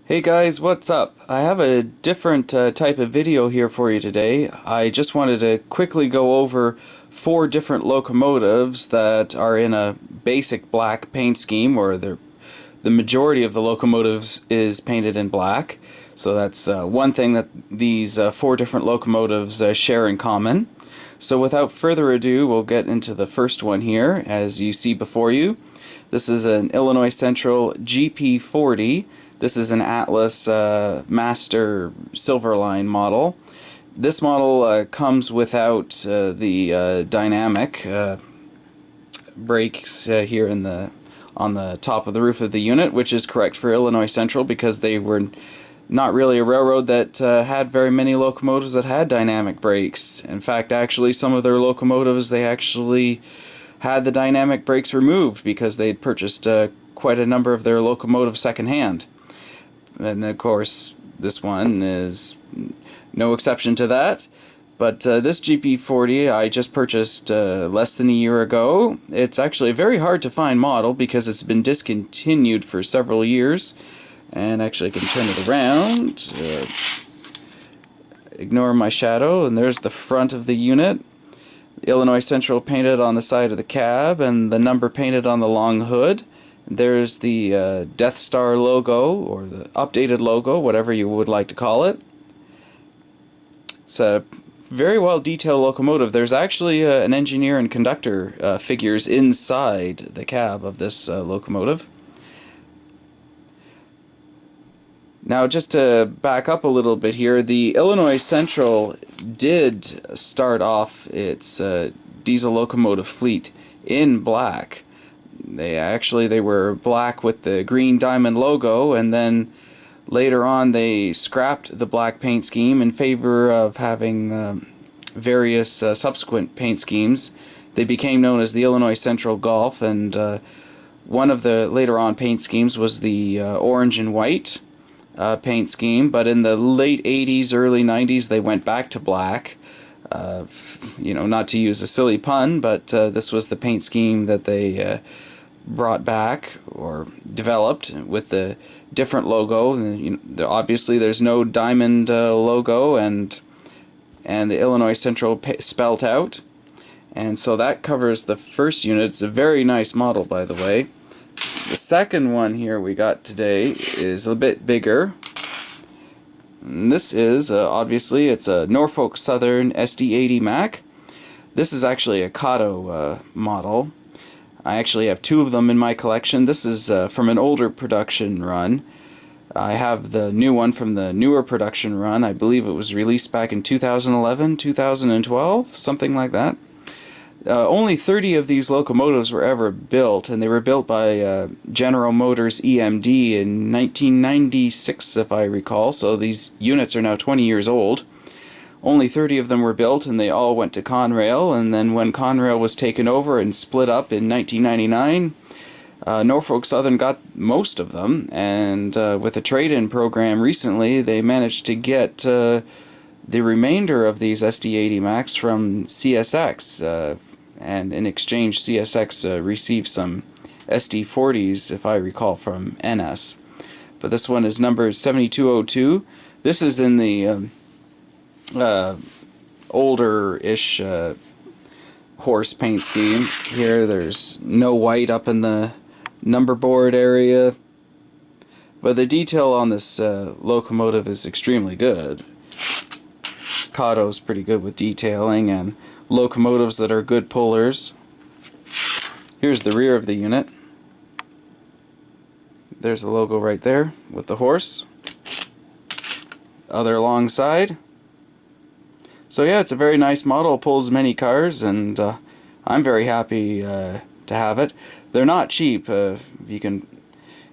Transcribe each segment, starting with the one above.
Hey guys, what's up? I have a different type of video here for you today. I just wanted to quickly go over four different locomotives that are in a basic black paint scheme, or the majority of the locomotives is painted in black. So that's one thing that these four different locomotives share in common. So without further ado, we'll get into the first one here, as you see before you. This is an Illinois Central GP40. This is an Atlas Master Silverline model. This model comes without the dynamic brakes here on the top of the roof of the unit, which is correct for Illinois Central because they were not really a railroad that had very many locomotives that had dynamic brakes. In fact, actually, some of their locomotives, they actually had the dynamic brakes removed because they'd purchased quite a number of their locomotives secondhand. And of course, this one is no exception to that. But this GP40 I just purchased less than a year ago. It's actually a very hard to find model because it's been discontinued for several years. And actually I can turn it around. Ignore my shadow, and there's the front of the unit. Illinois Central painted on the side of the cab and the number painted on the long hood. There's the Death Star logo, or the updated logo, whatever you would like to call it. It's a very well detailed locomotive. There's actually an engineer and conductor figures inside the cab of this locomotive. Now, just to back up a little bit here, the Illinois Central did start off its diesel locomotive fleet in black. They were black with the green diamond logo, and then later on they scrapped the black paint scheme in favor of having various subsequent paint schemes. They became known as the Illinois Central Golf, and one of the later on paint schemes was the orange and white paint scheme, but in the late 80s, early 90s, they went back to black. Not to use a silly pun, but this was the paint scheme that they brought back or developed with the different logo. Obviously, there's no diamond logo, and the Illinois Central spelt out. And so that covers the first unit. It's a very nice model, by the way. The second one here we got today is a bit bigger. And this is, obviously, it's a Norfolk Southern SD80 Mac. This is actually a Kato model. I actually have two of them in my collection. This is from an older production run. I have the new one from the newer production run. I believe it was released back in 2011, 2012, something like that. Only 30 of these locomotives were ever built, and they were built by General Motors EMD in 1996, if I recall, so these units are now 20 years old. Only 30 of them were built, and they all went to Conrail, and then when Conrail was taken over and split up in 1999, Norfolk Southern got most of them, and with a trade-in program recently, they managed to get the remainder of these SD80 Macs from CSX, and in exchange CSX received some SD40s, if I recall, from NS. But this one is number 7202. This is in the older-ish horse paint scheme. Here there's no white up in the number board area, but the detail on this locomotive is extremely good. Kato's pretty good with detailing and locomotives that are good pullers. Here's the rear of the unit. There's the logo right there with the horse. Other alongside. So yeah, it's a very nice model, pulls many cars, and I'm very happy to have it. They're not cheap. You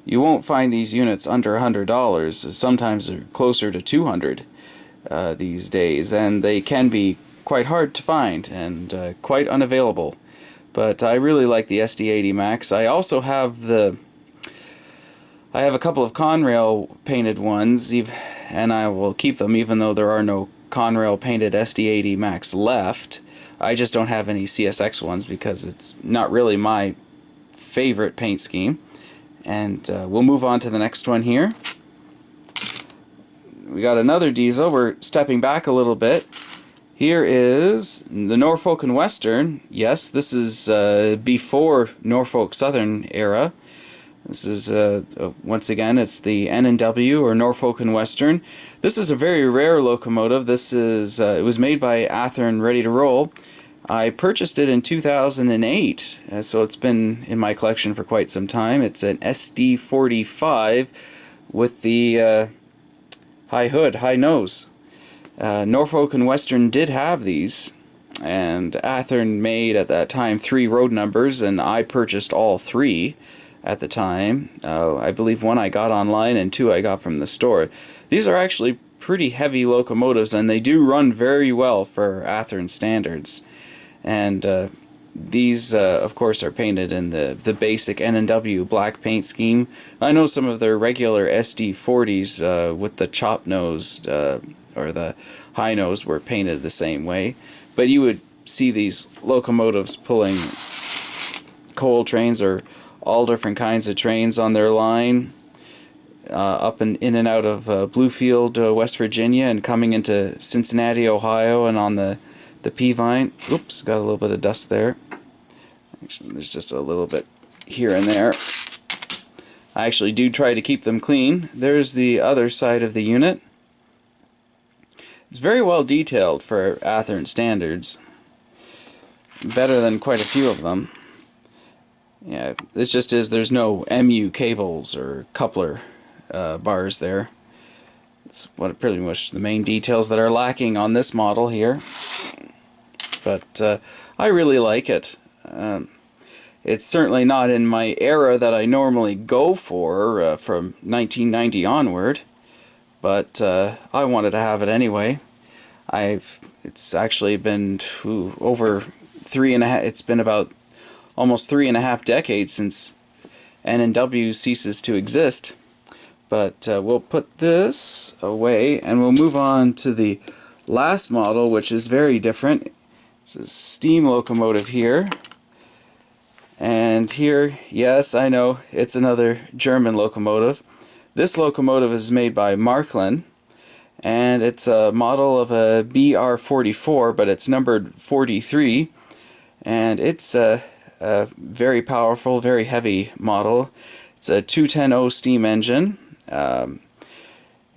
won't find these units under $100. Sometimes they're closer to $200 these days, and they can be quite hard to find and quite unavailable. But I really like the SD80 Max. I also have I have a couple of Conrail painted ones, and I will keep them even though there are no Conrail painted SD80 Max left. I just don't have any CSX ones because it's not really my favorite paint scheme. And we'll move on to the next one here. we got another diesel. We're stepping back a little bit. Here is the Norfolk and Western. Yes, this is before Norfolk Southern era. This is, once again, it's the N&W, or Norfolk and Western. This is a very rare locomotive. This is, it was made by Athearn Ready to Roll. I purchased it in 2008, so it's been in my collection for quite some time. It's an SD45 with the high hood, high nose. Norfolk and Western did have these, and Athearn made at that time 3 road numbers, and I purchased all 3 at the time. I believe 1 I got online and 2 I got from the store. These are actually pretty heavy locomotives, and they do run very well for Athearn standards. And these, of course, are painted in the basic N&W black paint scheme. I know some of their regular SD40s with the chop nose or the high nose were painted the same way, but you would see these locomotives pulling coal trains or all different kinds of trains on their line, up and in and out of Bluefield, West Virginia, and coming into Cincinnati, Ohio, and on the P-Vine. Oops, got a little bit of dust there. Actually, there's just a little bit here and there. I actually do try to keep them clean. There's the other side of the unit. It's very well detailed for Athearn standards. Better than quite a few of them. Yeah, this just is, there's no MU cables or coupler bars there. It's what pretty much the main details that are lacking on this model here. But I really like it. It's certainly not in my era that I normally go for from 1990 onward, but I wanted to have it anyway. It's actually been over 3.5. It's been about almost 3.5 decades since N&W ceases to exist. But we'll put this away and we'll move on to the last model, which is very different. It's a steam locomotive here. And here, yes, I know, it's another German locomotive. This locomotive is made by Marklin, and it's a model of a BR44, but it's numbered 43. And it's a very powerful, very heavy model. It's a 210 steam engine.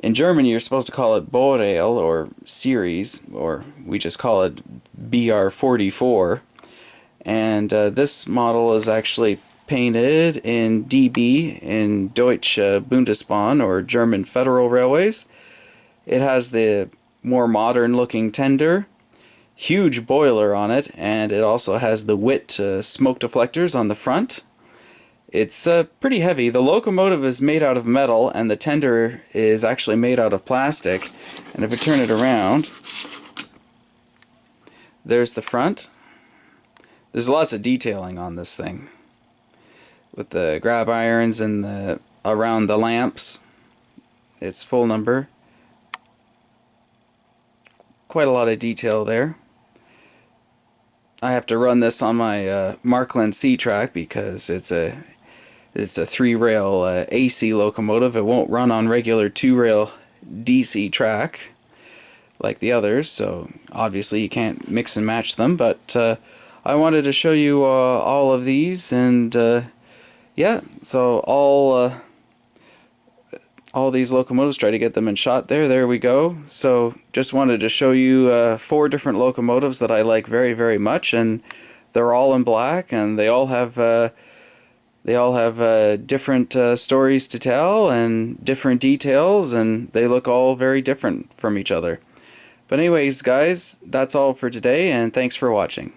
In German, you're supposed to call it Baureihe or series, or we just call it BR44. And this model is actually painted in DB, in Deutsche Bundesbahn, or German Federal Railways. It has the more modern looking tender, huge boiler on it, and it also has the WIT smoke deflectors on the front. It's pretty heavy. The locomotive is made out of metal, and the tender is actually made out of plastic. And if I turn it around, there's the front. There's lots of detailing on this thing, with the grab irons and around the lamps. It's full number. Quite a lot of detail there. I have to run this on my Marklin C-Track because it's a 3-rail AC locomotive. It won't run on regular 2-rail DC track like the others, so obviously you can't mix and match them, but I wanted to show you all of these, and yeah, so all these locomotives, try to get them in shot there we go. So just wanted to show you 4 different locomotives that I like very, very much, and they're all in black, and they all have different stories to tell and different details, and they look all very different from each other. But anyways, guys, that's all for today, and thanks for watching.